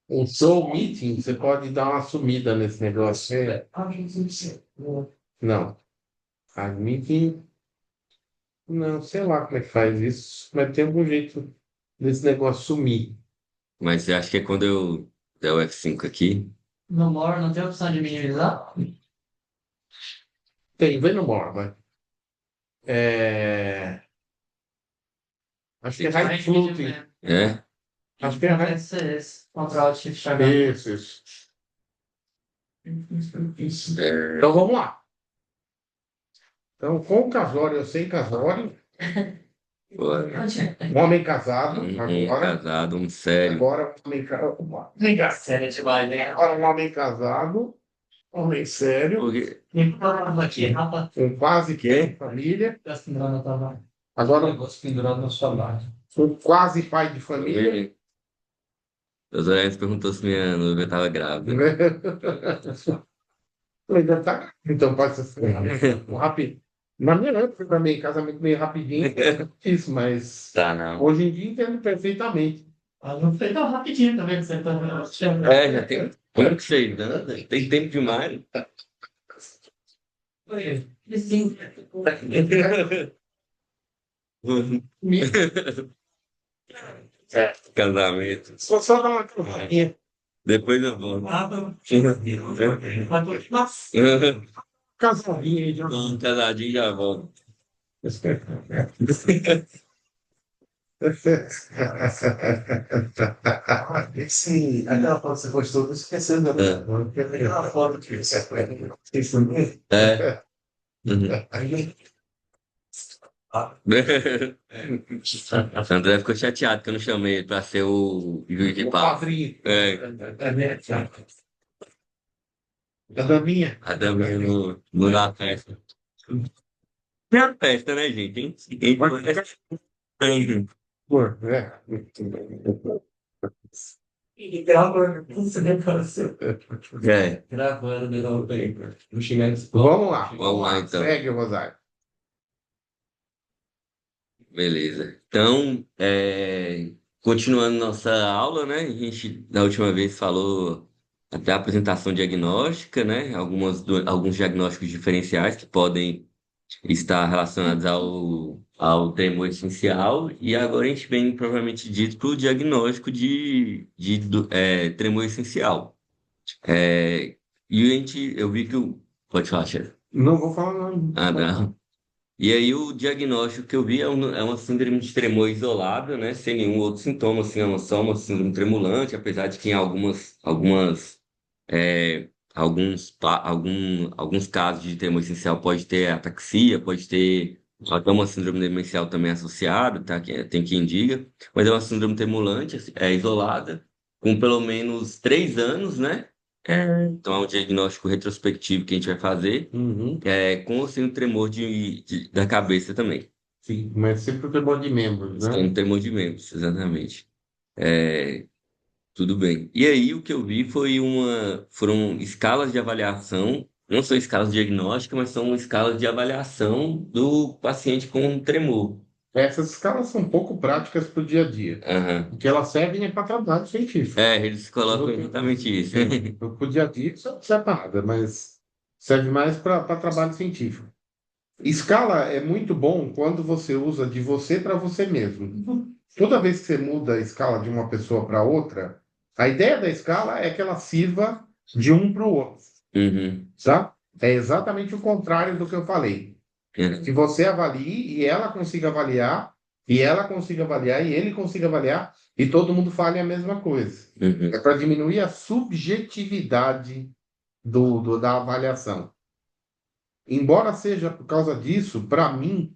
O Soul Meeting, você pode dar uma sumida nesse negócio. Não. A Meeting, não, sei lá como é que faz isso, mas tem algum jeito desse negócio sumir. Mas eu acho que é quando eu der o F5 aqui. No More não tem opção de minimizar? Tem, vem no More, mas. É... Acho que é High Floating. É? Acho que é High. Esse. Control Shift H. Isso. É. Então vamos lá. Então, com casório ou sem casório, Bora. um homem casado, Um agora. casado, um sério. Agora, um homem casado. Liga sério demais, né? Agora, um homem casado, um homem sério, Porque... com quase que família. Agora, um quase pai de família. Os Orelhas perguntou se minha noiva estava grávida. Ainda tá. Então, pode ser rápido. Na minha época também, casamento meio rapidinho, isso, mas Tá, não. hoje em dia entendo perfeitamente. Ah, não foi tão rapidinho também que você tá. É, já tem. Como que vocês andam? Tem tempo demais. Foi. Sim. Casamento. Só dar uma casadinha. Depois eu vou. Casadinha aí, já. Um casadinho já volto. Esse, aquela foto que você postou, tô esquecendo. Aquela foto que você foi. É. Uhum. André ficou chateado que eu não chamei ele pra ser o juiz de O papo. padrinho. É, A daminha. a daminha no na festa. É a festa, né, gente? Tem. Pô, é. E gravando, isso negócio. É, Gravando, não tem. Não chegar em vamos lá, vamos lá então. segue, Rosário. Beleza. Então, continuando nossa aula, né? A gente da última vez falou até a apresentação diagnóstica, né? Alguns diagnósticos diferenciais que podem estar relacionados ao tremor essencial. E agora a gente vem provavelmente dito para o diagnóstico de tremor essencial. É, e eu vi que o. Pode falar, chefe. Não vou falar não. Ah, não. E aí o diagnóstico que eu vi é uma síndrome de tremor isolada, né? Sem nenhum outro sintoma, assim, só uma síndrome tremulante, apesar de que em alguns casos de tremor essencial pode ter ataxia, pode ter até uma síndrome demencial também associada, tá? Tem quem diga, mas é uma síndrome tremulante, assim, é isolada, com pelo menos 3 anos, né? Então é um diagnóstico retrospectivo que a gente vai fazer. Uhum. Com ou sem o tremor da cabeça também. Sim, mas sempre o tremor de membros, Sem né? o tremor de membros, exatamente. É, tudo bem. E aí o que eu vi foram escalas de avaliação, não são escalas diagnósticas, mas são escalas de avaliação do paciente com tremor. Essas escalas são pouco práticas para o dia a dia. Aham. O que elas servem é para trabalho científico. Eles colocam exatamente isso. Para o dia a dia, isso não serve para nada, mas serve mais para trabalho científico. Escala é muito bom quando você usa de você para você mesmo. Toda vez que você muda a escala de uma pessoa para outra, a ideia da escala é que ela sirva de um para o outro, Uhum. tá? É exatamente o contrário do que eu falei. Que você avalie e ela consiga avaliar, e ela consiga avaliar, e ele consiga avaliar, e todo mundo fale a mesma coisa. Uhum. É para diminuir a subjetividade da avaliação. Embora seja por causa disso, para mim,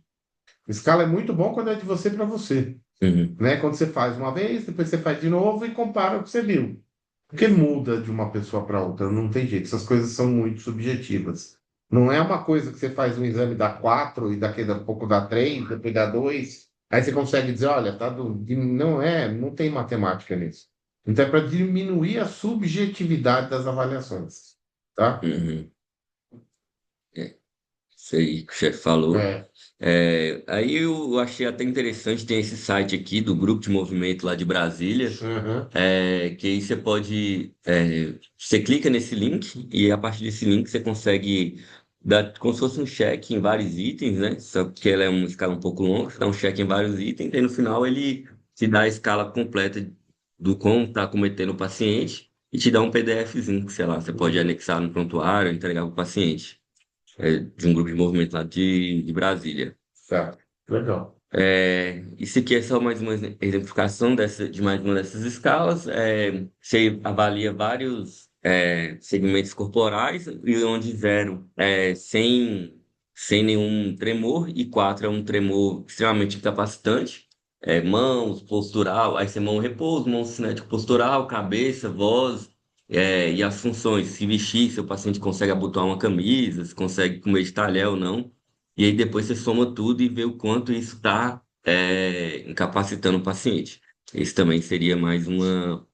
escala é muito bom quando é de você para você, Uhum. né? Quando você faz uma vez, depois você faz de novo e compara o que você viu. Porque muda de uma pessoa para outra, não tem jeito. Essas coisas são muito subjetivas. Não é uma coisa que você faz um exame dá 4 e daqui a pouco dá 3, depois dá 2. Aí você consegue dizer, olha, tá não é, não tem matemática nisso. Então é para diminuir a subjetividade das avaliações, tá? Uhum. É. isso aí que o chefe falou. É. Aí eu achei até interessante, tem esse site aqui do Grupo de Movimento lá de Brasília, Uhum. que aí você pode, você clica nesse link e a partir desse link você consegue dar como se fosse um check em vários itens, né? Só que ela é uma escala um pouco longa, você dá um check em vários itens e no final ele te dá a escala completa do como está cometendo o paciente e te dá um PDFzinho, que sei lá, você pode Uhum. anexar no prontuário, entregar para o paciente, de um grupo de movimento lá de Brasília. Tá. Legal. Isso aqui é só mais uma exemplificação de mais uma dessas escalas. Você avalia vários segmentos corporais, e onde zero é sem nenhum tremor, e quatro é um tremor extremamente incapacitante. Mãos, postural, aí você mão repouso, mão cinético postural, cabeça, voz, e as funções. Se vestir, se o paciente consegue abotoar uma camisa, se consegue comer de talher ou não. E aí depois você soma tudo e vê o quanto isso está incapacitando o paciente. Isso também seria mais uma,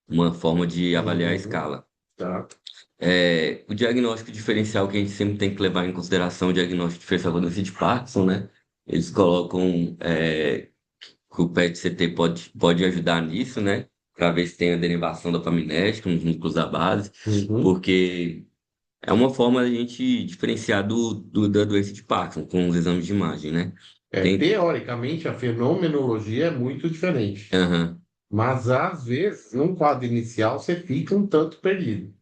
uma forma de avaliar a Uhum. escala. Tá. O diagnóstico diferencial que a gente sempre tem que levar em consideração, o diagnóstico diferencial da doença de Parkinson, né? Eles colocam que o PET-CT pode ajudar nisso, né? Para ver se tem a derivação dopaminética nos músculos da base, Uhum. porque é uma forma da gente diferenciar da doença de Parkinson com os exames de imagem, né? Tem. Teoricamente, a fenomenologia é muito diferente. Aham. Mas, às vezes, num quadro inicial, você fica um tanto perdido.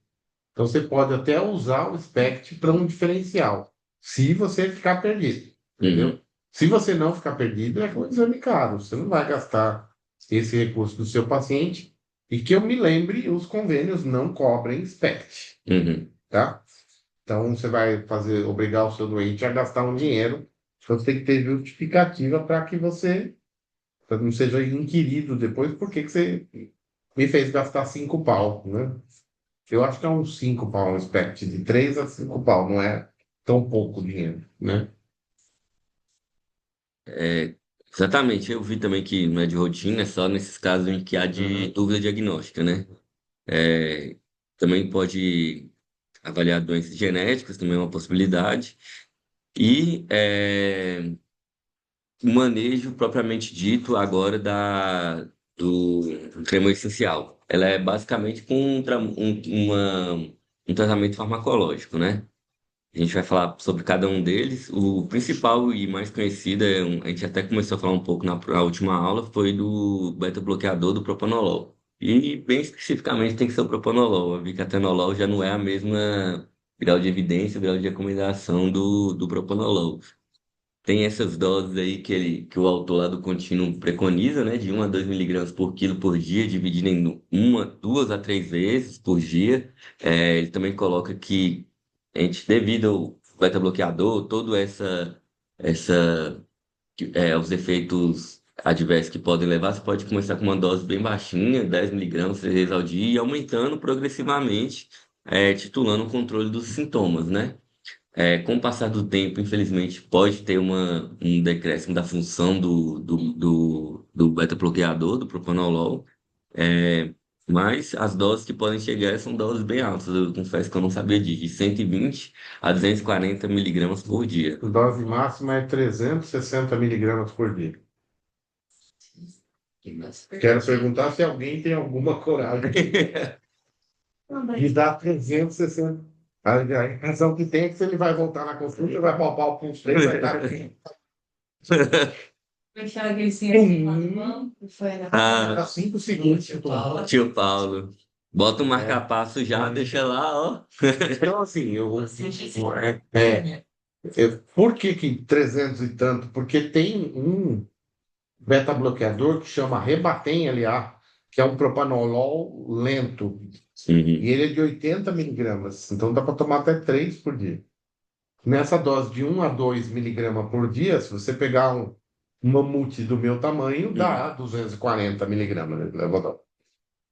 Então, você pode até usar o SPECT para um diferencial, se você ficar perdido, entendeu? Uhum. Se você não ficar perdido, é um exame caro. Você não vai gastar esse recurso do seu paciente. E que eu me lembre, os convênios não cobrem SPECT, Uhum. tá? Então, você vai obrigar o seu doente a gastar um dinheiro. Então, você tem que ter justificativa para que você não seja inquirido depois, por que que você me fez gastar 5 pau, né? Eu acho que é uns 5 pau, um SPECT de 3 a 5 pau, não é tão pouco dinheiro, né? É, exatamente. Eu vi também que não é de rotina, é só nesses casos em que há de Uhum. dúvida diagnóstica, né? É, também pode avaliar doenças genéticas, também é uma possibilidade. E o manejo propriamente dito agora do tremor essencial. Ela é basicamente com um tratamento farmacológico, né? A gente vai falar sobre cada um deles. O principal e mais conhecido, a gente até começou a falar um pouco na última aula, foi do beta-bloqueador do propanolol. E bem especificamente tem que ser o propanolol. A bicatenolol já não é a mesma grau de evidência, grau de recomendação do propanolol. Tem essas doses aí que o autor lá do contínuo preconiza, né? De 1 a 2 miligramas por quilo por dia, dividido em 1, 2 a 3 vezes por dia. Ele também coloca que devido ao beta-bloqueador, essa, os efeitos adversos que podem levar, você pode começar com uma dose bem baixinha, 10 miligramas 3 vezes ao dia, e aumentando progressivamente, titulando o controle dos sintomas, né? Com o passar do tempo, infelizmente, pode ter um decréscimo da função do beta-bloqueador, do propanolol, é, mas as doses que podem chegar são doses bem altas. Eu confesso que eu não sabia disso, de 120 a 240 miligramas por dia. Dose máxima é 360 miligramas por dia. Quero perguntar se alguém tem alguma coragem de dar 360. A impressão que tem é que se ele vai voltar na consulta, vai palpar o pulso dele, vai estar aqui. Aquela gricinha assim, lá no banco, foi na Ah, 5 segundos. tio Paulo, bota um É. marca-passo já, deixa lá, ó. Então, assim, por que que 300 e tanto? Porque tem um beta-bloqueador que chama Rebatem LA, que é um propanolol lento. E Uhum, ele é de 80 miligramas. Então dá para tomar até 3 por dia. Nessa dose de 1 a 2 miligramas por dia, se você pegar um mamute do meu tamanho, uhum, dá 240 miligramas, né?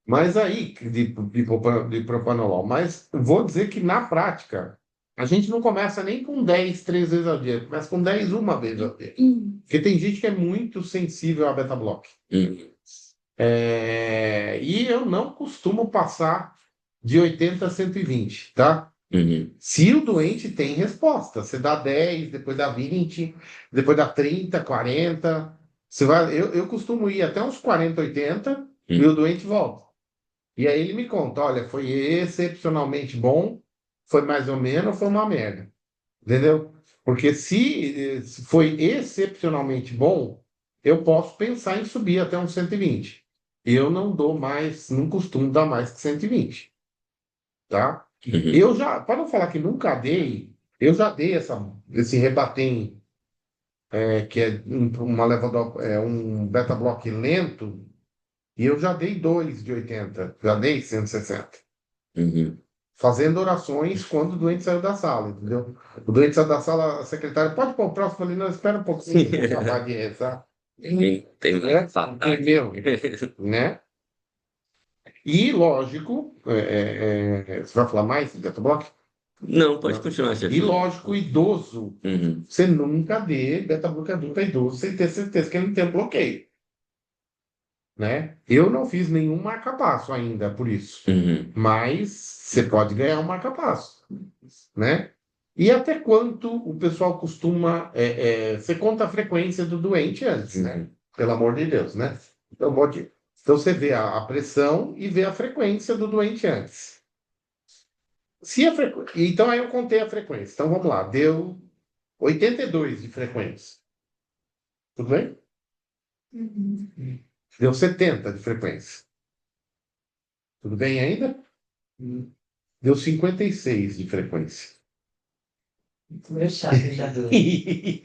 Mas aí, de propanolol. Mas vou dizer que na prática, a gente não começa nem com 10 3 vezes ao dia, começa com 10 uma vez ao dia. Porque tem gente que é muito sensível a beta-block. uhum. E eu não costumo passar de 80 a 120, tá? Uhum. Se o doente tem resposta, você dá 10, depois dá 20, depois dá 30, 40. Eu costumo ir até uns 40, 80 e o Uhum. doente volta. E aí ele me conta: olha, foi excepcionalmente bom, foi mais ou menos, foi uma merda. Entendeu? Porque se foi excepcionalmente bom, eu posso pensar em subir até uns 120. Eu não dou mais, não costumo dar mais que 120, tá? Uhum. Eu já, para não falar que nunca dei, eu já dei esse Rebatem, que é um beta block lento, e eu já dei dois de 80, já dei 160. Uhum. Fazendo orações quando o doente saiu da sala, entendeu? O doente saiu da sala, a secretária, pode pôr o próximo? Eu falei, não, espera um pouquinho, vou acabar de rezar. Tem Né? saudade. Entendeu? Né? E, lógico, você vai falar mais de beta-block? Não, pode Não. continuar, E, chefe. lógico, idoso, Uhum. você nunca dê beta-bloqueador para idoso sem ter certeza que ele não tem um bloqueio, né? Eu não fiz nenhum marca-passo ainda por isso, Uhum. mas você pode ganhar um marca-passo, né? E até quanto o pessoal costuma. Você conta a frequência do doente antes, né? Pelo amor de Deus, né? Então você vê a pressão e vê a frequência do doente antes. Então aí eu contei a frequência. Então vamos lá, deu 82 de frequência. Tudo bem? Uhum. Deu 70 de frequência. Tudo bem ainda? Deu 56 de frequência. Meu chato já deu.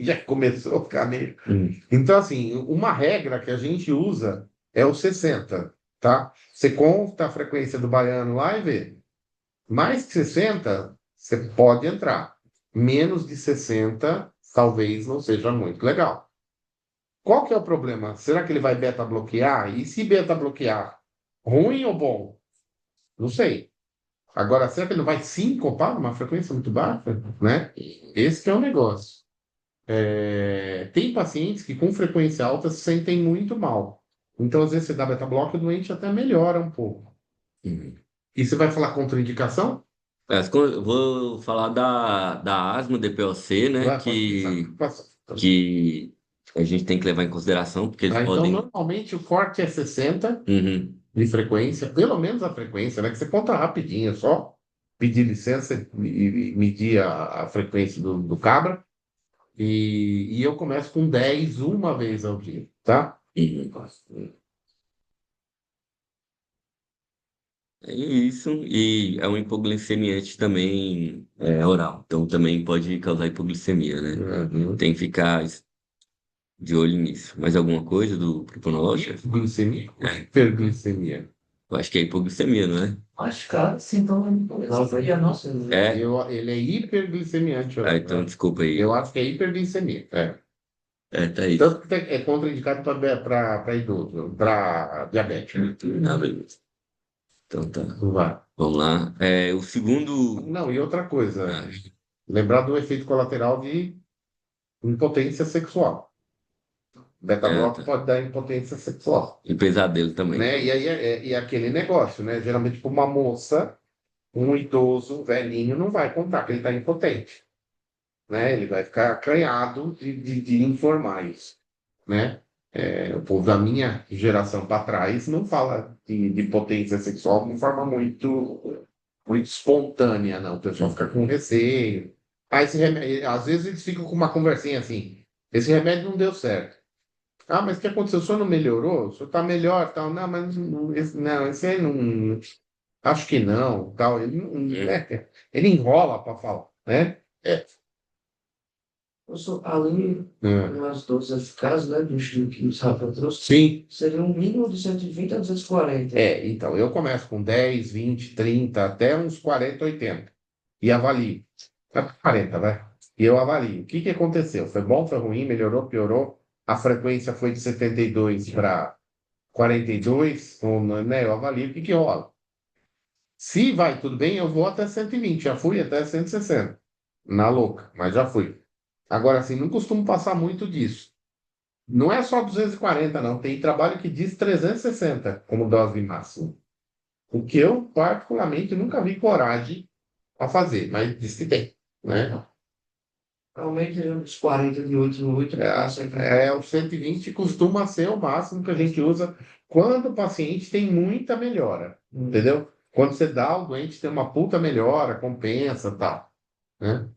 Já começou a ficar meio. Uhum. Então, assim, uma regra que a gente usa é o 60, tá? Você conta a frequência do baiano lá e vê. Mais que 60, você pode entrar. Menos de 60, talvez não seja muito legal. Qual que é o problema? Será que ele vai beta bloquear? E se beta bloquear, ruim ou bom? Não sei. Agora, será que ele não vai sincopar numa frequência muito baixa? Né? Esse que é o negócio. Tem pacientes que com frequência alta se sentem muito mal. Então, às vezes, você dá beta-bloco e o doente até melhora um pouco. Uhum. E você vai falar contraindicação? Eu vou falar da asma DPOC, né? Vai, pode passar. Passa. Que a gente tem que levar em consideração, porque eles Então, podem. normalmente, o corte é 60 Uhum. de frequência, pelo menos a frequência, né? Que você conta rapidinho, é só pedir licença e medir a frequência do cabra. E eu começo com 10 uma vez ao dia, tá? Uhum. É isso, e é um hipoglicemiante também oral, então também pode causar hipoglicemia, né? Uhum. Tem que ficar de olho nisso. Mais alguma coisa do proponológico? Glicemia ou É, hiperglicemia? eu acho que é hipoglicemia, não é? Acho que, cara, então, não seria nossa. É? Ele é hiperglicemiante, Ah, ó, então né? desculpa Eu aí. acho que é hiperglicemia. Tá isso. Tanto que é contraindicado para idoso, para diabético. Ah, beleza. Então tá. Não vai. Vamos lá. O segundo. Não, e outra coisa, Ah, lembrar do efeito colateral de impotência sexual. Beta-bloco tá. pode dar impotência sexual, E pesadelo também. né? E aí é aquele negócio, né? Geralmente, para uma moça, um idoso, um velhinho, não vai contar que ele está impotente, né? Ele vai ficar acanhado de informar isso, né? O povo da minha geração para trás não fala de potência sexual de forma muito espontânea, não. O pessoal fica com receio. Esse remédio, às vezes eles ficam com uma conversinha assim: esse remédio não deu certo. Ah, mas o que aconteceu? O senhor não melhorou? O senhor está melhor, tal? Não, mas esse aí não. Acho que não, tal. Hum. Ele enrola para falar, né? É. Eu sou além É. das 12 eficazes, né, do estudo que o Rafa trouxe, Sim. seria um mínimo de 120 a 240. Então, eu começo com 10, 20, 30, até uns 40, 80. E avalio. Vai para 40, vai. E eu avalio. O que que aconteceu? Foi bom, foi ruim, melhorou, piorou? A frequência foi de 72 para 42, ou, né? Eu avalio o que que rola. Se vai tudo bem, eu vou até 120. Já fui até 160. Na louca, mas já fui. Agora, assim, não costumo passar muito disso. Não é só 240, não. Tem trabalho que diz 360 como dose máxima. O que eu, particularmente, nunca vi coragem a fazer, mas diz que tem, né? Realmente, uns 40 de 8 em 8, O 120 costuma ser o máximo que a gente usa quando o paciente tem muita melhora, entendeu? Quando você dá, o doente tem uma puta melhora, compensa, tal, né?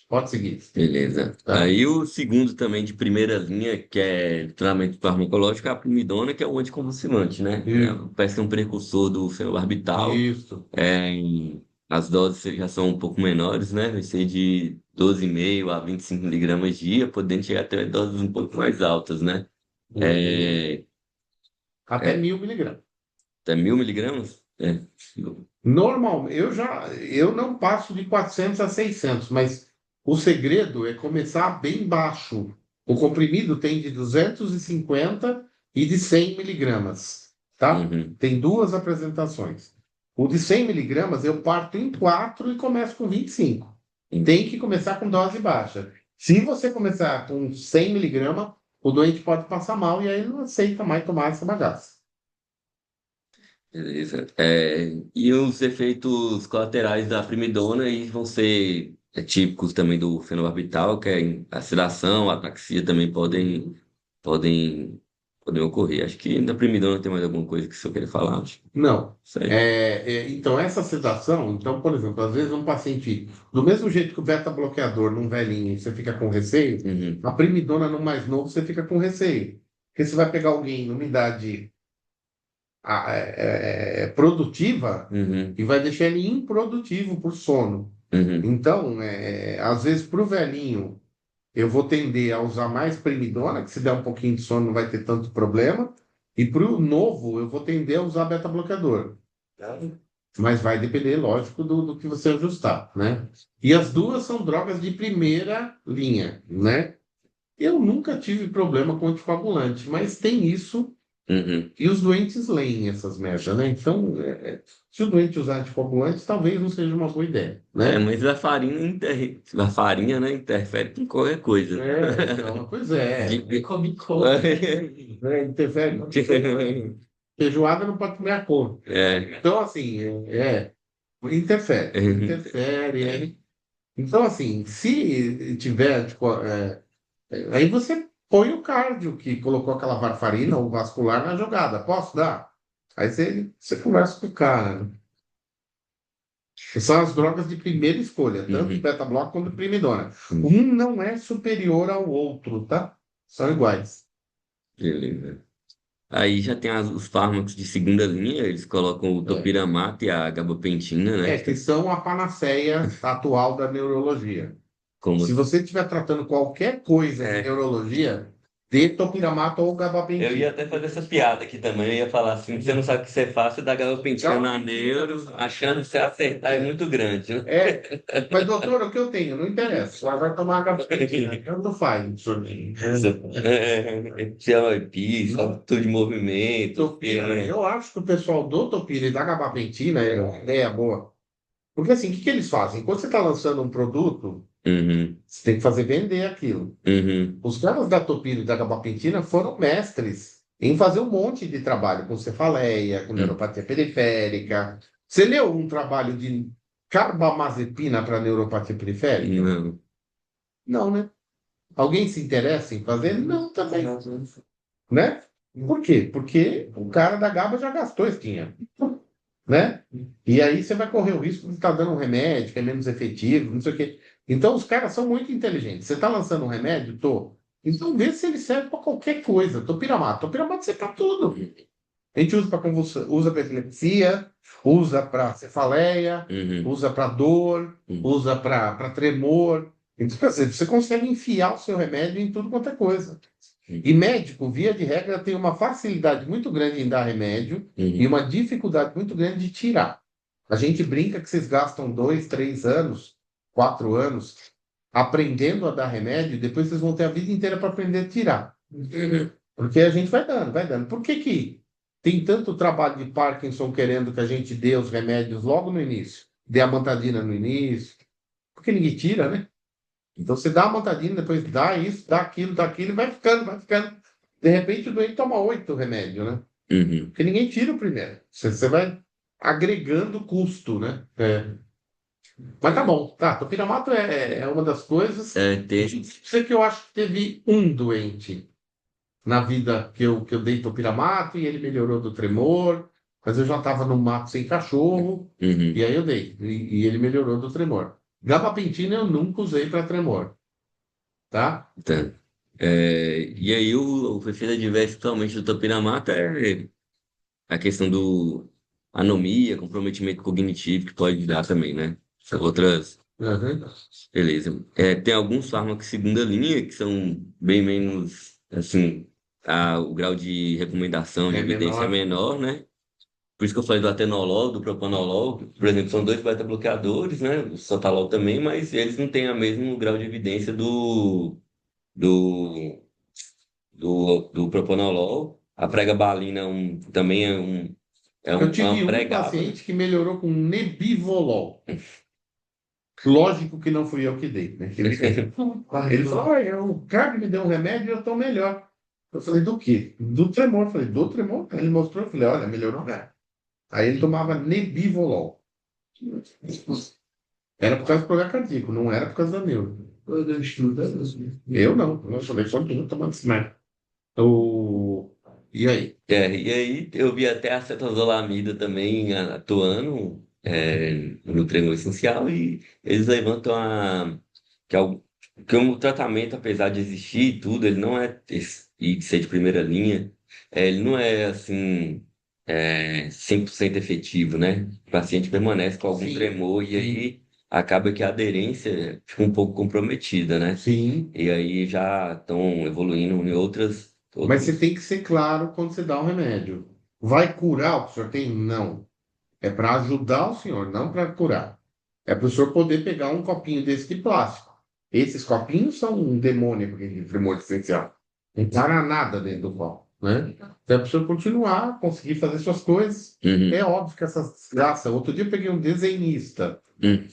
Pode seguir, Beleza. tá? Aí o segundo também de primeira linha, que é tratamento farmacológico, é a primidona, que é o anticonvulsivante, né? Parece que é um precursor do fenobarbital. Isso. É, as doses já são um pouco menores, né? Vai ser de 12,5 a 25 miligramas dia, podendo chegar até doses um pouco mais altas, né? É, Até 1.000 miligramas. até 1.000 miligramas? É. Normal, eu não passo de 400 a 600, mas o segredo é começar bem baixo. O comprimido tem de 250 e de 100 miligramas, tá? Uhum. Tem duas apresentações. O de 100 miligramas eu parto em 4 e começo com 25. Tem que começar com dose baixa. Se você começar com 100 miligramas, o doente pode passar mal e aí ele não aceita mais tomar essa bagaça. Beleza. E os efeitos colaterais da primidona aí vão ser típicos também do fenobarbital, que é a sedação, a ataxia também podem, podem ocorrer. Acho que na primidona tem mais alguma coisa que o senhor queria falar. Acho que Não. isso aí. Então, essa sedação, então, por exemplo, às vezes um paciente, do mesmo jeito que o beta-bloqueador num velhinho você fica com receio, Uhum, a primidona no mais novo você fica com receio. Porque você vai pegar alguém numa idade produtiva uhum, e vai deixar ele improdutivo por sono. uhum, Então, às vezes, para o velhinho, eu vou tender a usar mais primidona, que se der um pouquinho de sono não vai ter tanto problema. E para o novo, eu vou tender a usar beta-bloqueador. Mas vai depender, lógico, do que você ajustar, né? E as duas são drogas de primeira linha, né? Eu nunca tive problema com anticoagulante, mas tem isso uhum. e os doentes leem essas merdas, né? Então, se o doente usar anticoagulante, talvez não seja uma boa ideia, né? Mas a farinha, né, interfere com qualquer coisa. Então, pois é. De- come couve. Interfere. Feijoada não pode comer a cor. É. Então, assim, interfere. Então, assim, se tiver, tipo, aí você põe o cardio, que colocou aquela varfarina ou vascular na jogada. Posso dar? Aí você conversa com o cara, né? São as drogas de primeira escolha, tanto Uhum. beta-bloco quanto primidona. Uhum. Um não é superior ao outro, tá? São iguais. Beleza. Aí já tem os fármacos de segunda linha, eles colocam o É. topiramat e a gabapentina, né? Que são a panaceia atual da neurologia. Como Se você estiver tratando qualquer coisa de é, neurologia, dê topiramato ou eu ia gabapentina. até fazer essa piada aqui também, eu ia falar assim, você não sabe o que você faz, você dá gabapentina na neuro, a chance de você acertar é muito grande, né? Mas doutor, o que eu tenho? Não interessa. Ela vai tomar gabapentina. Tanto faz. CLP, tudo de movimento, Topira, eu acho que o pessoal do Topira e da gabapentina é uma ideia boa. Porque assim, o que eles fazem? Quando você está lançando um produto, Uhum, você tem que fazer vender aquilo. uhum, Os caras da Topira e da gabapentina foram mestres em fazer um monte de trabalho com cefaleia, com uhum. neuropatia periférica. Você leu um trabalho de carbamazepina para neuropatia periférica? Não. Não, né? Alguém se interessa em fazer? Não, também. Né? Por quê? Porque o cara da GABA já gastou esse dinheiro, né? E aí você vai correr o risco de estar dando um remédio que é menos efetivo, não sei o quê. Então os caras são muito inteligentes. Você está lançando um remédio? Tô. Então vê se ele serve para qualquer coisa. Topiramato. Topiramato serve para tudo. A gente usa para convulsão, usa para epilepsia, usa para cefaleia, Uhum, usa para dor, uhum, usa para tremor. Então, quer dizer, você consegue enfiar o seu remédio em tudo quanto é coisa. E uhum, médico, via de regra, tem uma facilidade muito grande em dar remédio e uhum. uma dificuldade muito grande de tirar. A gente brinca que vocês gastam 2, 3 anos, 4 anos, aprendendo a dar remédio, e depois vocês vão ter a vida inteira para aprender a tirar. Porque a gente vai dando, vai dando. Por que que tem tanto trabalho de Parkinson querendo que a gente dê os remédios logo no início? Dê a amantadina no início? Porque ninguém tira, né? Então você dá a amantadina, depois dá isso, dá aquilo, e vai ficando, vai ficando. De repente o doente toma 8 remédios, né? Uhum. Porque ninguém tira o primeiro. Você vai agregando custo, né? Mas tá bom, tá. Topiramato é uma das coisas. Sei que eu acho que teve um doente na vida que eu dei topiramato e ele melhorou do tremor, mas eu já estava no mato sem cachorro, e Uhum. aí eu dei, e ele melhorou do tremor. Gabapentina eu nunca usei para tremor, tá? Tá. E aí o efeito adverso totalmente do topinambato é a questão do anomia, comprometimento cognitivo que pode dar também, né? São outras. Uhum. Beleza. Tem alguns fármacos segunda linha que são bem menos, assim, o grau de recomendação, de É evidência é menor. menor, né? Por isso que eu falei do atenolol, do propanolol, por exemplo, são dois beta-bloqueadores, né? O sotalol também, mas eles não têm o mesmo grau de evidência do, do propanolol. A pregabalina também Eu é tive uma um pregável, né? paciente que melhorou com nebivolol. Lógico que não fui eu que dei, né? Ele falou, olha, o cara me deu um remédio e eu estou melhor. Eu falei, do quê? Do tremor. Eu falei, do tremor? Ele mostrou, eu falei, olha, melhorou, né? Aí ele tomava nebivolol. Era por causa do problema cardíaco, não era por causa da neuro. Eu não, eu falei, só não tomando esse remédio. O... E aí? E aí eu vi até a acetazolamida também atuando no treino essencial e eles levantam que, que o tratamento, apesar de existir e tudo, ele não é, e de ser de primeira linha, ele não é assim 100% efetivo, né? O paciente permanece com algum Sim, tremor e sim, aí acaba que a aderência fica um pouco comprometida, né? sim. E aí já estão evoluindo em Mas você outros. tem que ser claro quando você dá o remédio. Vai curar o que o senhor tem? Não. É para ajudar o senhor, não para curar. É para o senhor poder pegar um copinho desse de plástico. Esses copinhos são um demônio para quem tem tremor essencial. Não para nada dentro do copo, né? Então é para o senhor continuar, conseguir fazer suas coisas. É Uhum. óbvio que essas desgraças. Outro dia eu peguei um desenhista, Hum.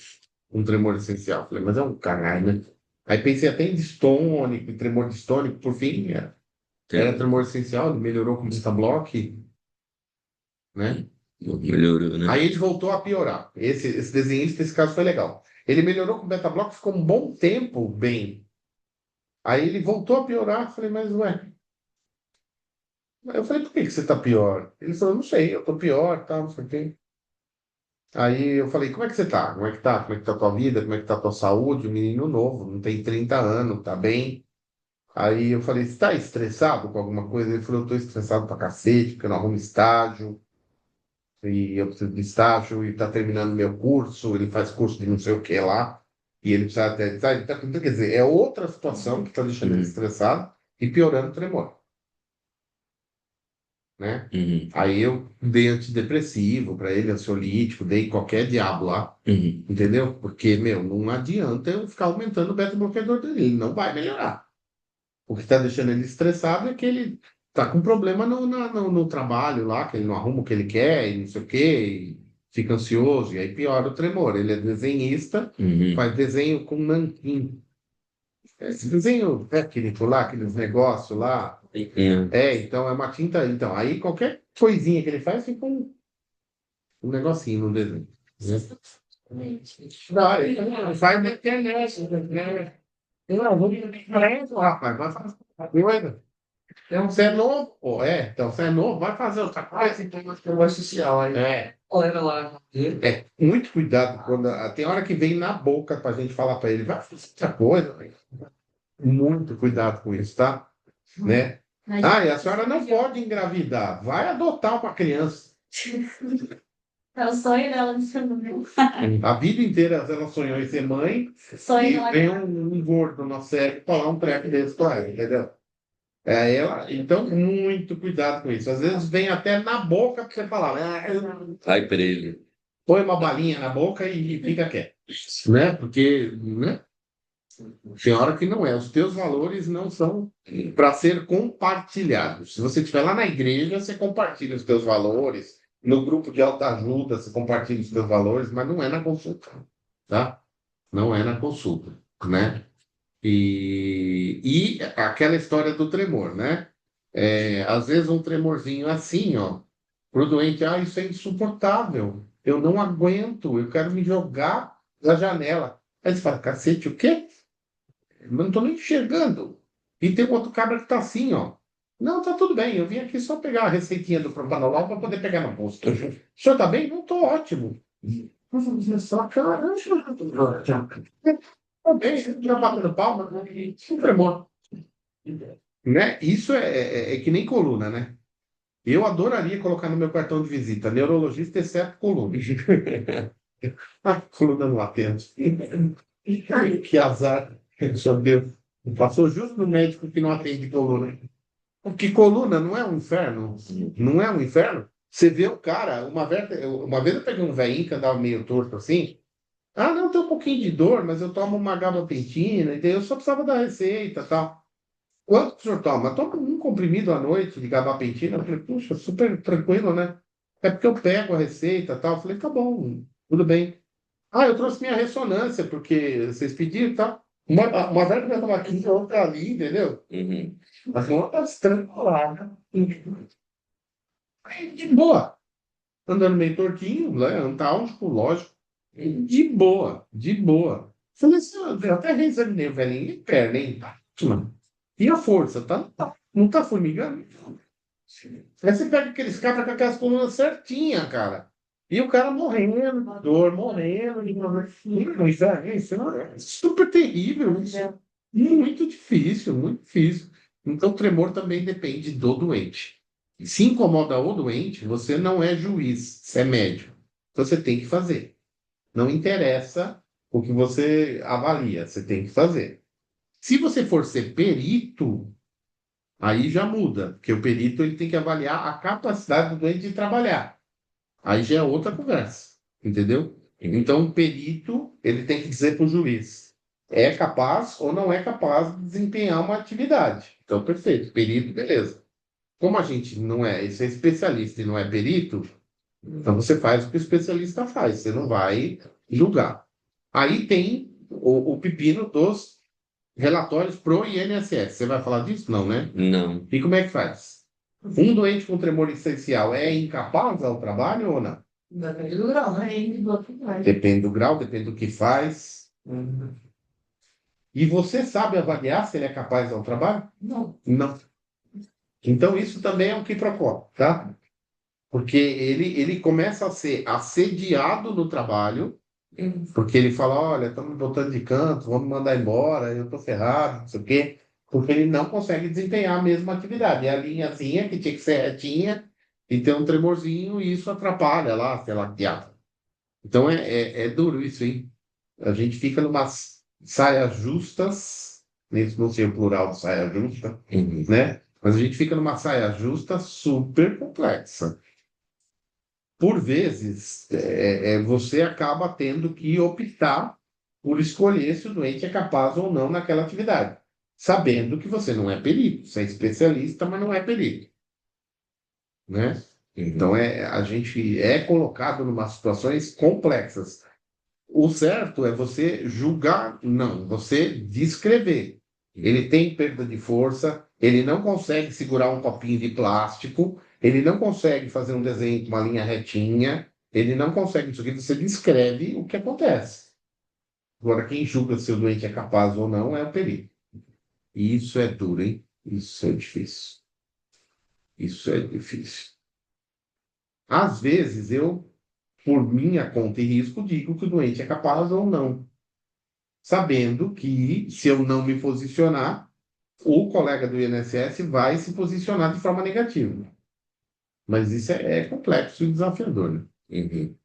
um tremor essencial. Falei, mas é um caralho, né? Aí pensei até em distônico, em tremor distônico, por fim, era tremor essencial, ele melhorou com beta-block, né? Melhorou, né? Aí ele voltou a piorar. Esse desenhista, esse caso foi legal. Ele melhorou com o beta-block, ficou um bom tempo bem. Aí ele voltou a piorar. Falei, mas ué. Eu falei, por que que você tá pior? Ele falou, não sei, eu tô pior, tá, não sei o quê. Aí eu falei, como é que você tá? Como é que tá? Como é que tá a tua vida? Como é que tá a tua saúde? Um menino novo, não tem 30 anos, tá bem? Aí eu falei, você tá estressado com alguma coisa? Ele falou, eu tô estressado pra cacete, porque eu não arrumo estágio. E eu preciso de estágio e está terminando meu curso, ele faz curso de não sei o que lá, e ele precisa até. Quer dizer, é outra situação que está deixando ele Uhum. estressado e piorando o tremor, né? Uhum. Aí eu dei antidepressivo para ele, ansiolítico, dei qualquer diabo lá, Uhum. entendeu? Porque, meu, não adianta eu ficar aumentando o beta-bloqueador dele, ele não vai melhorar. O que está deixando ele estressado é que ele está com problema no trabalho lá, que ele não arruma o que ele quer e não sei o quê, e fica ansioso, e aí piora o tremor. Ele é desenhista, Uhum. faz desenho com nanquim. Esse desenho técnico lá, aqueles negócios lá. Uhum. Então é uma tinta. Então, aí qualquer coisinha que ele faz fica um negocinho no desenho. Né? Não, ele faz na internet, né? Não, vou rapaz, vai fazer outra coisa. Então, você é novo, pô, então você é novo, vai fazer outra coisa. Então, acho que eu vou social aí. Olha lá. Muito cuidado quando tem hora que vem na boca pra gente falar pra ele, vai fazer outra coisa. Velho. Muito cuidado com isso, tá? Né? Ah, e a senhora não pode engravidar, vai adotar uma criança. É o sonho dela de ser mãe. A vida inteira ela sonhou em ser mãe Sonho e dela. vem um gordo no cérebro falar um treco desse pra ela, entendeu? Então, muito cuidado com isso. Às vezes vem até na boca para você falar, Vai pra ele. põe uma balinha na boca e fica quieto, né? Porque, né? Tem hora que não é. Os teus valores não são para ser compartilhados. Se você estiver lá na igreja, você compartilha os teus valores. No grupo de autoajuda, você compartilha os teus valores, mas não é na consulta, tá? Não é na consulta, né? E aquela história do tremor, né? Às vezes um tremorzinho assim, ó, pro doente, isso é insuportável. Eu não aguento, eu quero me jogar da janela. Aí você fala, cacete, o quê? Eu não estou nem enxergando. E tem um outro cabra que está assim, ó. Não, tá tudo bem. Eu vim aqui só pegar a receitinha do Propanolol para poder pegar no posto. O senhor tá bem? Não estou ótimo. Só caramba. Tá bem, já batendo palma, sem tremor. Né? Isso é que nem coluna, né? Eu adoraria colocar no meu cartão de visita, neurologista exceto coluna. Ah, coluna não atende. Ai, que azar. Meu Deus. Passou justo no médico que não atende coluna. Porque coluna não é um inferno. Não é um inferno. Você vê o cara, uma vez eu peguei um velhinho que andava meio torto assim. Ah, não, tem um pouquinho de dor, mas eu tomo uma gabapentina, e daí eu só precisava da receita e tal. Quanto que o senhor toma? Toma um comprimido à noite de gabapentina. Eu falei, puxa, super tranquilo, né? É porque eu pego a receita e tal. Eu falei, tá bom, tudo bem. Ah, eu trouxe minha ressonância, porque vocês pediram e tal. Uma velha que vai tomar aqui, outra ali, entendeu? Uhum. Mas uma tá estrangulada. Aí, de boa. Andando meio tortinho, né? Antálgico, lógico. De boa, de boa. Falei assim, eu até reexaminei o velhinho e perna, hein? Tá, ótima. E a força, não tá formigando? Aí você pega aqueles cabras com aquelas colunas certinhas, cara. E o cara morrendo, de dor, morrendo, de dor. Isso é super terrível. Isso é muito difícil, muito difícil. Então, o tremor também depende do doente. Se incomoda o doente, você não é juiz, você é médico. Então, você tem que fazer. Não interessa o que você avalia, você tem que fazer. Se você for ser perito, aí já muda, porque o perito ele tem que avaliar a capacidade do doente de trabalhar. Aí já é outra conversa, entendeu? Então, o perito ele tem que dizer para o juiz, é capaz ou não é capaz de desempenhar uma atividade. Então, perfeito, perito, beleza. Como a gente não é, esse é especialista e não é perito, então você faz o que o especialista faz, você não vai julgar. Aí tem o pepino dos relatórios pro INSS. Você vai falar disso? Não, né? Não. E como é que faz? Um doente com tremor essencial é incapaz ao trabalho ou não? Depende do grau, né? Depende do grau, depende do que faz. E você sabe avaliar se ele é capaz ao trabalho? Não. Não. Então isso também é um quiprocó, tá? Porque ele começa a ser assediado no trabalho, porque ele fala, olha, estamos me botando de canto, vamos me mandar embora, eu estou ferrado, não sei o quê, porque ele não consegue desempenhar a mesma atividade. É a linhazinha que tinha que ser retinha e tem um tremorzinho e isso atrapalha lá, sei lá, que diabo. Então é duro isso, hein? A gente fica numas saias justas, nesse não sei o plural de saia justa, Uhum. né? Mas a gente fica numa saia justa super complexa. Por vezes, você acaba tendo que optar por escolher se o doente é capaz ou não naquela atividade, sabendo que você não é perito, você é especialista, mas não é perito, né? Então, a gente é colocado em umas situações complexas. O certo é você julgar, não, você descrever. Ele tem perda de força, ele não consegue segurar um copinho de plástico, ele não consegue fazer um desenho com uma linha retinha, ele não consegue isso aqui, você descreve o que acontece. Agora, quem julga se o doente é capaz ou não é o perito. E isso é duro, hein? Isso é difícil. Isso é difícil. Às vezes, eu, por minha conta e risco, digo que o doente é capaz ou não, sabendo que, se eu não me posicionar, o colega do INSS vai se posicionar de forma negativa. Mas isso é complexo e desafiador, né? Uhum.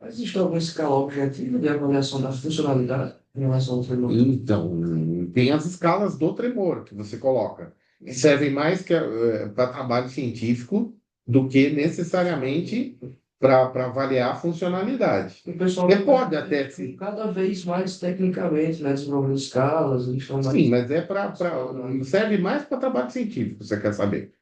Existe alguma escala objetiva de avaliação da funcionalidade em relação ao tremor? Então, tem as escalas do tremor que você coloca, que servem mais para trabalho científico do que necessariamente para avaliar a funcionalidade. O pessoal Você pode até cada vez mais tecnicamente, né, desenvolvendo escalas, eles estão mais... sim, mas serve mais para trabalho científico, você quer saber?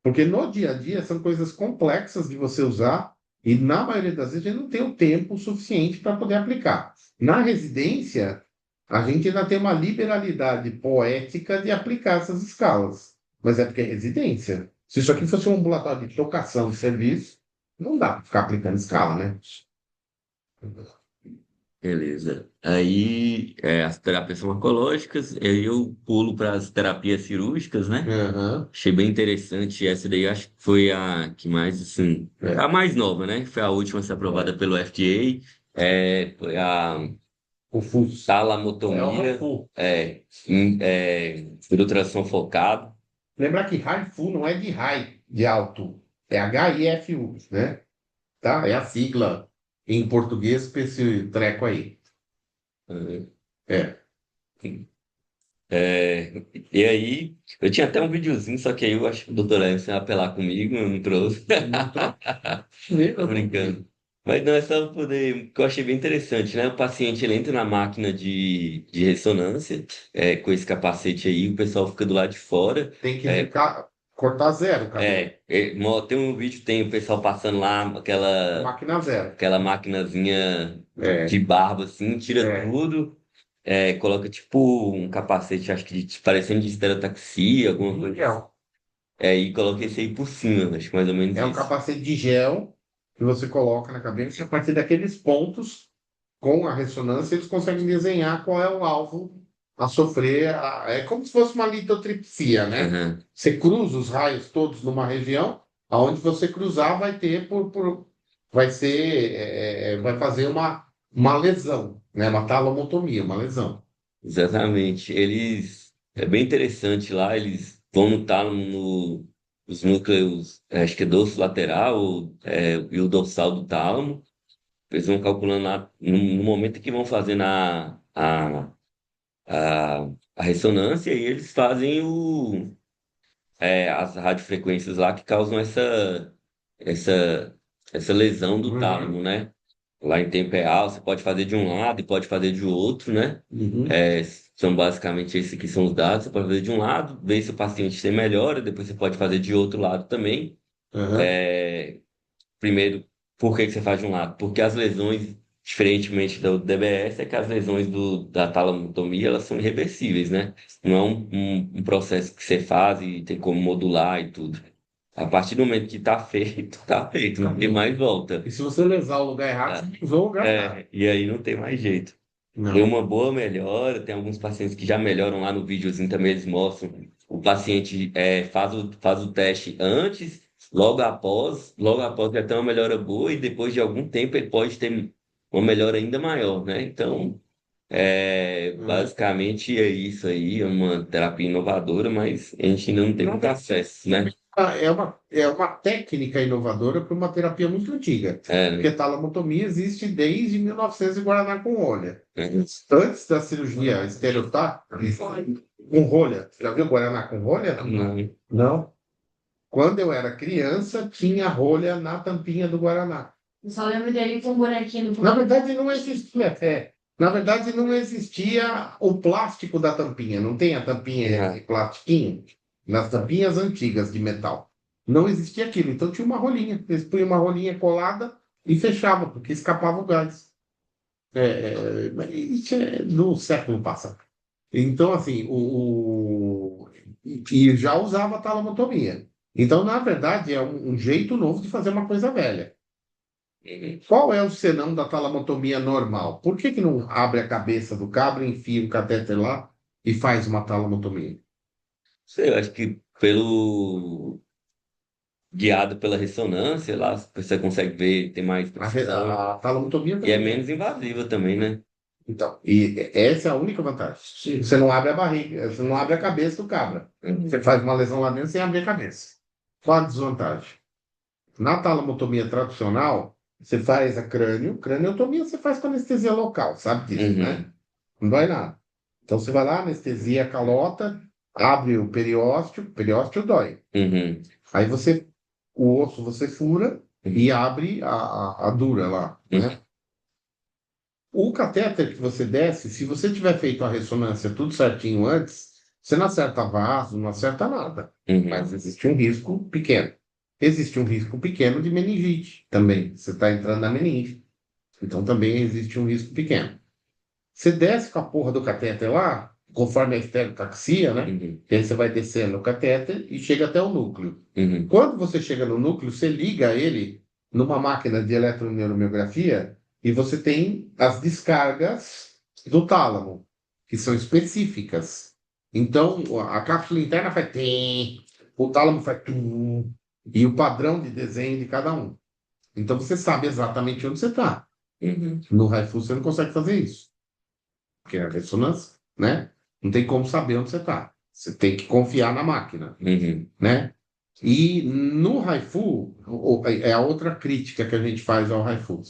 Porque no dia a dia são coisas complexas de você usar e, na maioria das vezes, a gente não tem o tempo suficiente para poder aplicar. Na residência, a gente ainda tem uma liberalidade poética de aplicar essas escalas. Mas é porque é residência. Se isso aqui fosse um ambulatório de tocação de serviço, não dá para ficar aplicando escala, né? Beleza. Aí, as terapias farmacológicas, aí eu pulo para as terapias cirúrgicas, né? Aham. Achei bem interessante. Essa daí acho que foi a que mais, assim, É. a mais nova, né? Foi a última a ser aprovada pelo FDA. Foi a O FUS. É o talamotomia, HIFU. por ultrassom focado. Lembrar que HIFU não é de high, de alto. É HIFU, né? Tá? É a sigla em português para esse treco aí. Uhum. É. E aí, eu tinha até um videozinho, só que aí eu acho que o doutor Edson ia apelar comigo, eu não trouxe. Não tô Tô brincando. Mas não, é só pra poder, que eu achei bem interessante, né? O paciente ele entra na máquina de ressonância, com esse capacete aí, o pessoal fica do lado de fora. Tem que É, ficar, cortar zero o cabelo. tem um vídeo, tem o pessoal passando lá, Máquina zero. aquela maquinazinha de É, barba assim, tira é. tudo, coloca tipo um capacete, acho que parecendo de estereotaxia, alguma coisa. Gel. E coloca esse aí por cima, acho que mais ou menos É um isso. capacete de gel que você coloca na cabeça e a partir daqueles pontos, com a ressonância, eles conseguem desenhar qual é o alvo a sofrer. É como se fosse uma litotripsia, né? Aham, Você cruza os raios todos numa região, aonde você cruzar vai ter vai ser, vai fazer uma lesão, né? Uma talomotomia, uma lesão. exatamente. É bem interessante lá, eles vão no tálamo, nos núcleos, acho que é dorso lateral, e o dorsal do tálamo. Eles vão calculando lá, no momento que vão fazendo a, a ressonância, e eles fazem as radiofrequências lá que causam essa, essa lesão do Uhum, tálamo, né? Lá em tempo real, você pode fazer de um lado e pode fazer de outro, né? uhum, São basicamente esses que são os dados. Você pode fazer de um lado, ver se o paciente tem melhora, depois você pode fazer de outro lado também. uhum, É, Primeiro, por que que você faz de um lado? Porque as lesões, diferentemente do DBS, é que as lesões da talamotomia, elas são irreversíveis, né? Não é um processo que você faz e tem como modular e tudo. A partir do momento que tá feito, não tem mais volta. E se você lesar o lugar errado, Tá? você usou o lugar errado. E aí não tem mais jeito. Tem Não. uma boa melhora, tem alguns pacientes que já melhoram lá no videozinho também, eles mostram. O paciente faz o teste antes, logo após já tem uma melhora boa, e depois de algum tempo ele pode ter uma melhora ainda maior, né? Então, Uhum. basicamente é isso aí, é uma terapia inovadora, mas a gente ainda não tem muito acesso, né? É uma técnica inovadora para uma terapia muito antiga. É, Porque talamotomia existe desde 1900 em Guaraná com rolha. né? Antes da cirurgia estereotática, com rolha. Já viu Guaraná com rolha? Não. Não. Quando eu era criança, tinha rolha na tampinha do Guaraná. Eu só lembro dele com um bonequinho do Na verdade, não existia. Na verdade, não existia o plástico da tampinha. Não tem a tampinha de Ah, plastiquinho? Nas tampinhas antigas de metal. Não existia aquilo. Então tinha uma rolinha. Eles punham uma rolinha colada e fechavam, porque escapava o gás. Mas isso é do século passado. Então, assim, e já usava talamotomia. Então, na verdade, é um jeito novo de fazer uma coisa velha. Qual é o senão da talamotomia normal? Por que não abre a cabeça do cabra, enfia o catéter lá e faz uma talamotomia? sei, eu acho que guiado pela ressonância, lá você consegue ver, tem mais A, re- precisão. a talamotomia E é também menos tem. invasiva também, né? Então, e essa é a única vantagem. Você não abre a barriga, você não abre a cabeça do cabra. Você faz uma lesão lá dentro sem abrir a cabeça. Qual a desvantagem? Na talamotomia tradicional, você faz a craniotomia você faz com anestesia local, sabe disso, né? Uhum, Não dói nada. Então você vai lá, anestesia a calota, abre o periósteo dói. uhum, Aí o osso você fura e abre a dura lá, uhum, né? O catéter que você desce, se você tiver feito a ressonância tudo certinho antes, você não acerta vaso, não acerta nada. Mas uhum. existe um risco pequeno. Existe um risco pequeno de meningite também. Você está entrando na meningite. Então também existe um risco pequeno. Você desce com a porra do catéter lá, conforme a estereotaxia, né? Uhum, E aí você vai descendo o catéter e chega até o núcleo. uhum, Quando você chega no núcleo, você liga ele numa máquina de eletroneuromiografia e você tem as descargas do tálamo, que são específicas. Então, a cápsula interna faz tem, o tálamo faz tum, e o padrão de desenho de cada um. Então, você sabe exatamente onde você está. Uhum. No Raifu, você não consegue fazer isso, porque é a ressonância, né? Não tem como saber onde você está. Você tem que confiar na máquina, Uhum. né? E no Raifu, é a outra crítica que a gente faz ao Raifu.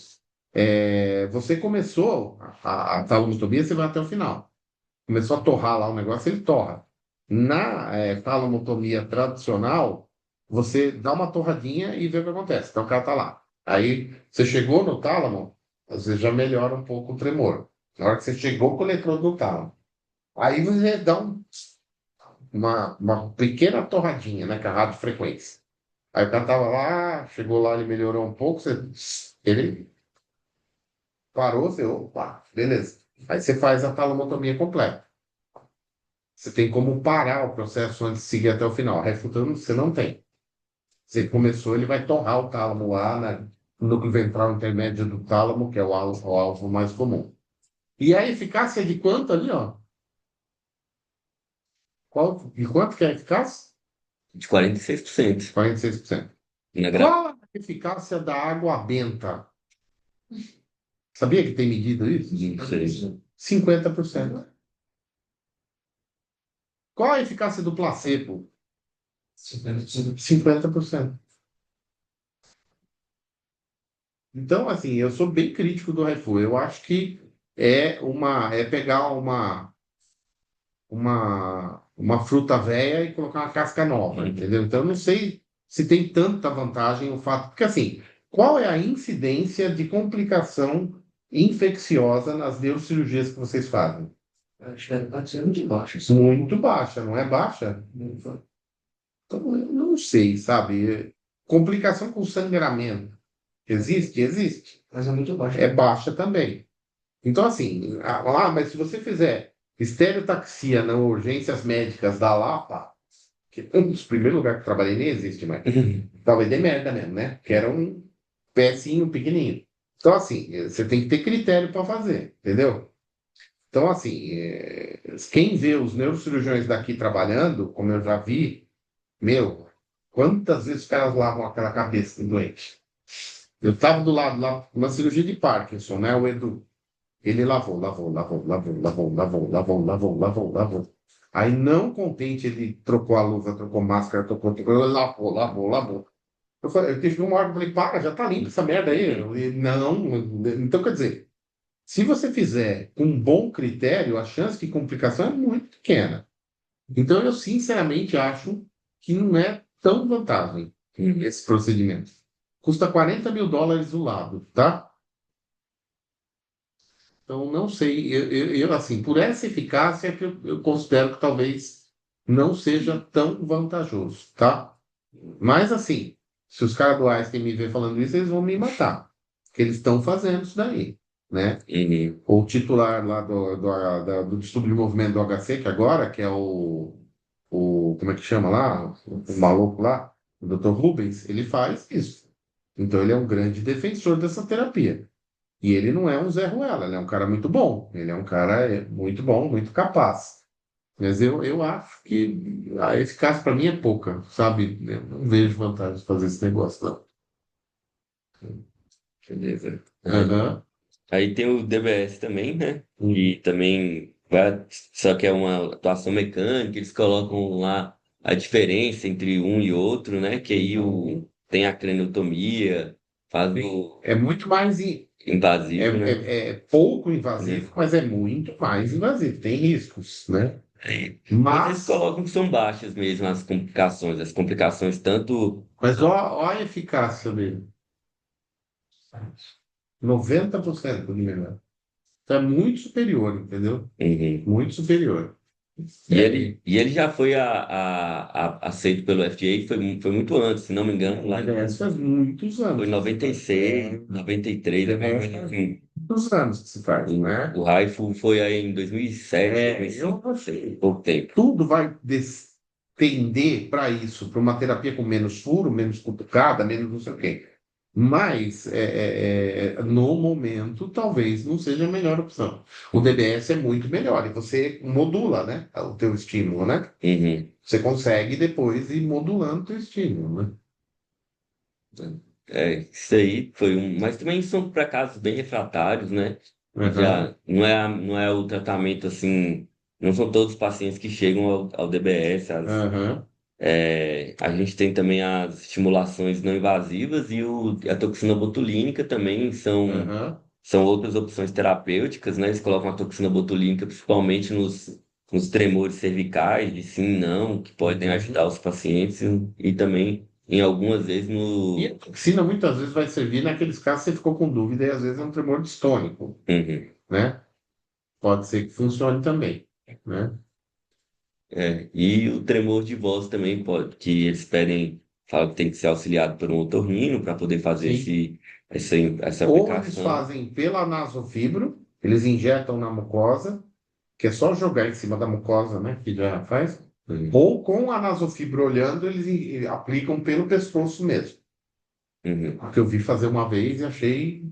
Você começou a talomotomia, você vai até o final. Começou a torrar lá o negócio, ele torra. Na talomotomia tradicional, você dá uma torradinha e vê o que acontece. Então o cara tá lá. Aí você chegou no tálamo, você já melhora um pouco o tremor. Na hora que você chegou com o eletrodo no tálamo. Aí você dá uma pequena torradinha, né, com a radiofrequência. Aí o cara tava lá, chegou lá, ele melhorou um pouco, ele parou, você, opa, beleza. Aí você faz a talomotomia completa. Você tem como parar o processo antes de seguir até o final. Refutando, você não tem. Você começou, ele vai torrar o tálamo lá no núcleo ventral intermédio do tálamo, que é o alvo mais comum. E a eficácia de quanto ali, ó? De quanto que é a eficácia? De 46%. 46%. Na gra... Qual a eficácia da água benta? Sabia que tem medido isso? Não sei. 50%. Qual a eficácia do placebo? 50%. Então, assim, eu sou bem crítico do Raifu. Eu acho que é pegar uma fruta velha e colocar uma casca nova, entendeu? Então, eu não sei se tem tanta vantagem o fato. Porque, assim, qual é a incidência de complicação infecciosa nas neurocirurgias que vocês fazem? Acho que está sendo muito baixo. Muito baixa, não é baixa? Então, eu não sei, sabe? Complicação com sangramento. Existe? Existe. Mas é muito baixo. É baixa também. Então, assim, mas se você fizer estereotaxia nas urgências médicas da Lapa, que é um dos primeiros lugares que eu trabalhei nem existe mais, talvez dê merda mesmo, né? Que era um pezinho pequenininho. Então, assim, você tem que ter critério para fazer, entendeu? Então, assim, quem vê os neurocirurgiões daqui trabalhando, como eu já vi, meu, quantas vezes os caras lavam aquela cabeça do doente? Eu estava do lado lá, uma cirurgia de Parkinson, né? O Edu. Ele lavou, lavou, lavou, lavou, lavou, lavou, lavou, lavou, lavou, lavou. Aí, não contente, ele trocou a luva, trocou máscara, trocou, ele lavou, lavou, lavou. Eu tive uma hora que eu falei, para, já tá limpa essa merda aí. Não, então quer dizer, se você fizer com um bom critério, a chance de complicação é muito pequena. Então, eu sinceramente acho que não é tão vantável esse procedimento. Custa US$ 40.000 o lado, tá? Então, não sei, assim, por essa eficácia que eu considero que talvez não seja tão vantajoso, tá? Mas, assim, se os caras do Einstein me ver falando isso, eles vão me matar, porque eles estão fazendo isso daí, né? Uhum. O titular lá do distúrbio de movimento do HC, que agora, que é como é que chama lá? O maluco lá, o Dr. Rubens, ele faz isso. Então, ele é um grande defensor dessa terapia. E ele não é um Zé Ruela, ele é um cara muito bom. Ele é um cara muito bom, muito capaz. Mas eu acho que a eficácia para mim é pouca, sabe? Eu não vejo vantagem de fazer esse negócio, não. Beleza. Aham. Aí tem o DBS também, né? Uhum. E também vai, só que é uma atuação mecânica, eles colocam lá a diferença entre um e outro, né? Que aí tem a craniotomia, faz o É muito mais. invasivo, né? É pouco Né? invasivo, mas é muito mais invasivo. Tem riscos, né? Mas eles Mas, colocam que são baixas mesmo as complicações tanto. mas ó a eficácia dele. 90% de melhor. Então é muito superior, entendeu? Uhum. Muito superior. E É, ele já foi aceito pelo FDA, foi muito antes, se não me engano, lá aliás, faz muitos foi em anos. 96, 93, assim, Muitos anos que se faz, né? o Raifu foi aí em 2007, Eu 2005, achei. pouco tempo. Tudo vai tender para isso, para uma terapia com menos furo, menos cutucada, menos não sei o quê. Mas no momento talvez não seja a melhor opção. O DBS é muito melhor e você modula, né, o teu estímulo, né? Uhum. Você consegue depois ir modulando o teu estímulo, né? Isso aí foi um. Mas também são para casos bem refratários, né? Aham, Já não é o tratamento assim. Não são todos os pacientes que chegam ao DBS. aham, A gente tem também as estimulações não invasivas e a toxina botulínica também aham, são outras opções terapêuticas, né? Eles colocam a toxina botulínica principalmente nos tremores cervicais, de sim e não, que podem uhum. ajudar os pacientes e também, em algumas vezes, E a toxina muitas vezes vai servir naqueles casos que você ficou com dúvida e às vezes é um tremor distônico, Uhum. né? Pode ser que funcione também, né? E o tremor de voz também pode, que eles pedem, falam que tem que ser auxiliado por um otorrino para poder fazer Sim. essa Ou eles aplicação. fazem pela nasofibro, eles injetam na mucosa, que é só jogar em cima da mucosa, né? Que já faz. Uhum. Ou com a nasofibra olhando, eles aplicam pelo pescoço mesmo. Uhum. Que eu vi fazer uma vez e achei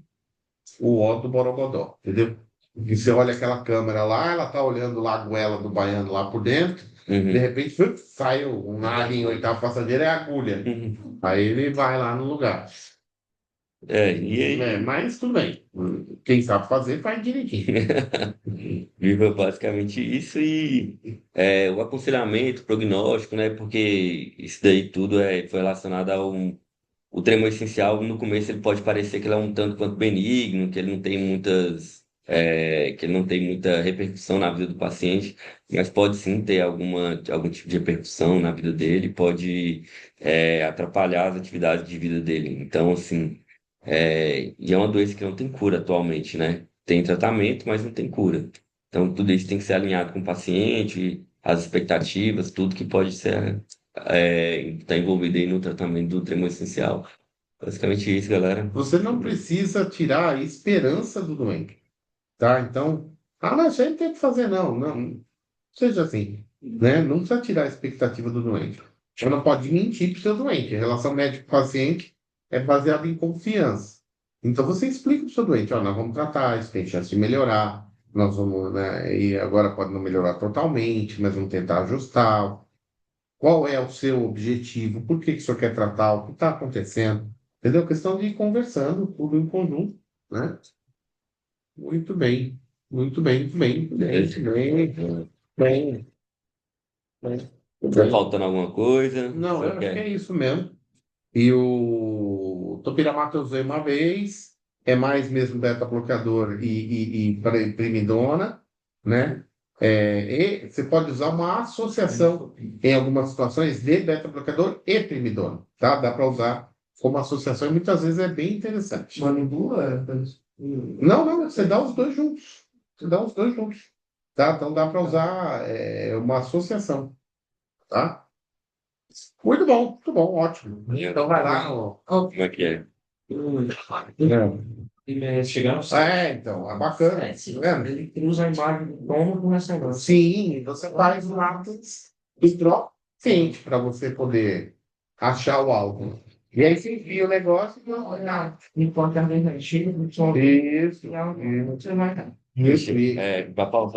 o ó do Borogodó, entendeu? E você olha aquela câmera lá, ela tá olhando lá a goela do baiano lá por dentro, de Uhum. repente sai um alien oitavo passageiro, é a agulha. Uhum. Aí ele vai lá no lugar. E aí, Mas tudo bem. Quem sabe fazer, faz direitinho. viva basicamente isso e o aconselhamento, prognóstico, né? Porque isso daí tudo foi relacionado o tremor essencial. No começo ele pode parecer que ele é um tanto quanto benigno, que ele não tem que ele não tem muita repercussão na vida do paciente, mas pode sim ter algum tipo de repercussão na vida dele, pode atrapalhar as atividades de vida dele. Então, assim, e é uma doença que não tem cura atualmente, né? Tem tratamento, mas não tem cura. Então, tudo isso tem que ser alinhado com o paciente, as expectativas, tudo que pode ser tá envolvido aí no tratamento do tremor essencial. Basicamente isso, galera. Você não precisa tirar a esperança do doente, tá? Então, não, isso aí não tem o que fazer, não. Não seja assim, né? Não precisa tirar a expectativa do doente. Você não pode mentir para o seu doente. A relação médico-paciente é baseada em confiança. Então, você explica para o seu doente, ó, nós vamos tratar, isso tem chance de melhorar, nós vamos, né? E agora pode não melhorar totalmente, mas vamos tentar ajustar. Qual é o seu objetivo? Por que que o senhor quer tratar? O que está acontecendo? Entendeu? Questão de ir conversando, tudo em conjunto, né? Muito bem, muito bem, muito bem, muito bem, muito bem, bem, bem, muito Tá bem. faltando alguma coisa? Não, Só eu acho que é quer? isso mesmo. E o topiramato eu usei uma vez, é mais mesmo beta-bloqueador e primidona, né? E você pode usar uma associação em algumas situações de beta-bloqueador e primidona, tá? Dá para usar como associação e muitas vezes é bem interessante. Manipula, Não, não, você dá os dois juntos. Você dá os dois juntos, tá? Então dá para usar uma associação, tá? Muito bom, ótimo. Então vai lá no. Como é que é? chegar no Então, é bacana. Tá vendo? ele cruza a imagem do dono com essa imagem. Sim, você faz um lápis e troca quente para você poder achar o alvo. E aí você envia o negócio e olha. Enquanto a venda chega, Isso, você vai dar. isso. Para pausar.